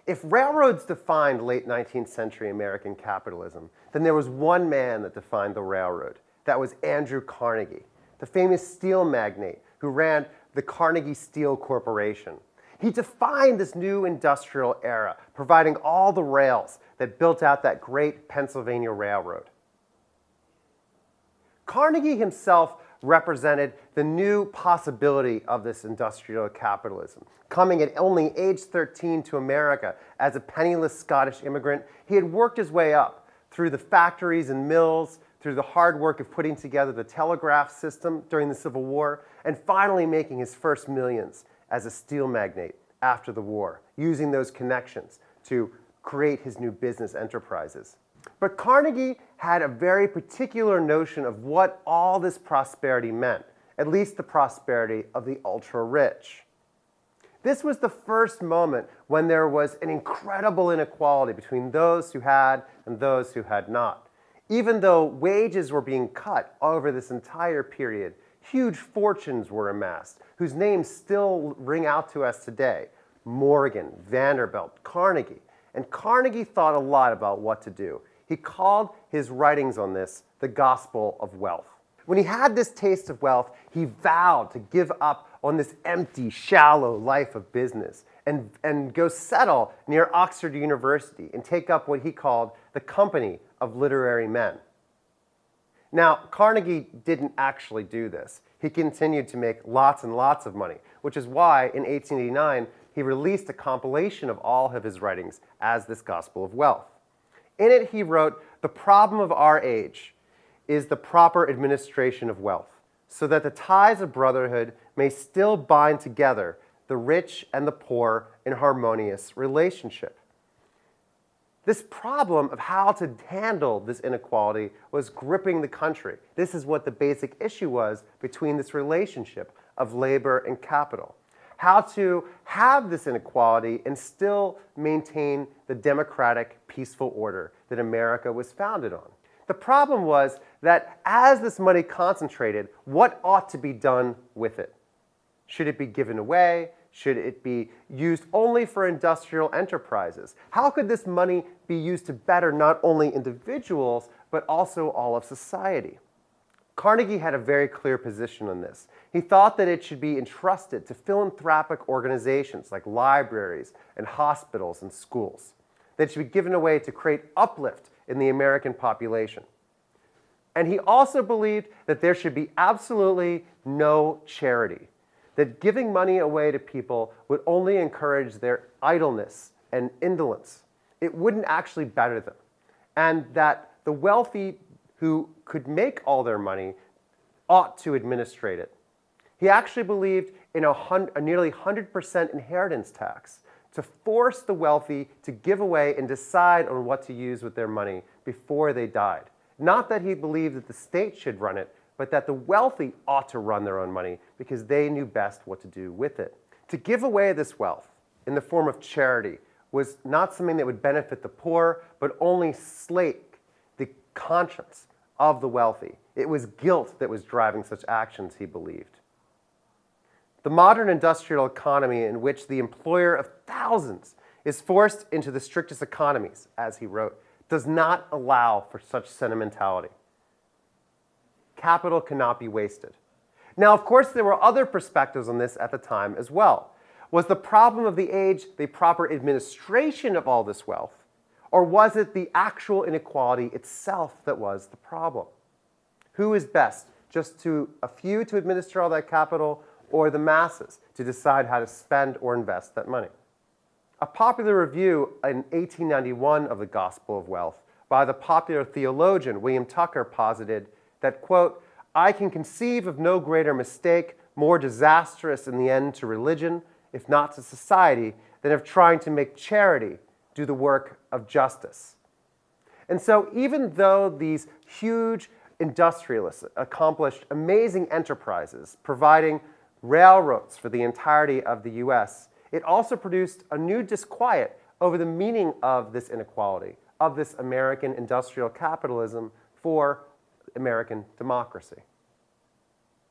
If railroads defined late 19th century American capitalism, then there was one man that defined the railroad. That was Andrew Carnegie, the famous steel magnate who ran the Carnegie Steel Corporation. He defined this new industrial era, providing all the rails that built out that great Pennsylvania Railroad. Carnegie himself represented the new possibility of this industrial capitalism. Coming at only age 13 to America as a penniless Scottish immigrant, he had worked his way up through the factories and mills, through the hard work of putting together the telegraph system during the Civil War, and finally making his first millions as a steel magnate after the war, using those connections to create his new business enterprises. But Carnegie had a very particular notion of what all this prosperity meant, at least the prosperity of the ultra-rich. This was the first moment when there was an incredible inequality between those who had and those who had not. Even though wages were being cut over this entire period, huge fortunes were amassed, whose names still ring out to us today: Morgan, Vanderbilt, Carnegie. And Carnegie thought a lot about what to do. He called his writings on this the gospel of wealth. When he had this taste of wealth, he vowed to give up on this empty, shallow life of business and go settle near Oxford University and take up what he called the company of literary men. Now, Carnegie didn't actually do this. He continued to make lots and lots of money, which is why in 1889 he released a compilation of all of his writings as this Gospel of Wealth. In it, he wrote, "The problem of our age is the proper administration of wealth, so that the ties of brotherhood may still bind together the rich and the poor in harmonious relationship." This problem of how to handle this inequality was gripping the country. This is what the basic issue was between this relationship of labor and capital. How to have this inequality and still maintain the democratic, peaceful order that America was founded on. The problem was that as this money concentrated, what ought to be done with it? Should it be given away? Should it be used only for industrial enterprises? How could this money be used to better not only individuals, but also all of society? Carnegie had a very clear position on this. He thought that it should be entrusted to philanthropic organizations like libraries and hospitals and schools. That it should be given away to create uplift in the American population. And he also believed that there should be absolutely no charity. That giving money away to people would only encourage their idleness and indolence. It wouldn't actually better them. And that the wealthy who could make all their money ought to administrate it. He actually believed in a nearly 100% inheritance tax to force the wealthy to give away and decide on what to use with their money before they died. Not that he believed that the state should run it, but that the wealthy ought to run their own money because they knew best what to do with it. To give away this wealth in the form of charity was not something that would benefit the poor, but only slake the conscience of the wealthy. It was guilt that was driving such actions, he believed. The modern industrial economy in which the employer of thousands is forced into the strictest economies, as he wrote, does not allow for such sentimentality. Capital cannot be wasted. Now, of course, there were other perspectives on this at the time as well. Was the problem of the age the proper administration of all this wealth? Or was it the actual inequality itself that was the problem? Who is best, just to a few to administer all that capital, or the masses to decide how to spend or invest that money? A popular review in 1891 of the Gospel of Wealth by the popular theologian William Tucker posited that, quote, "I can conceive of no greater mistake, more disastrous in the end to religion, if not to society, than of trying to make charity do the work of justice." And so even though these huge industrialists accomplished amazing enterprises, providing railroads for the entirety of the US, it also produced a new disquiet over the meaning of this inequality, of this American industrial capitalism for American democracy.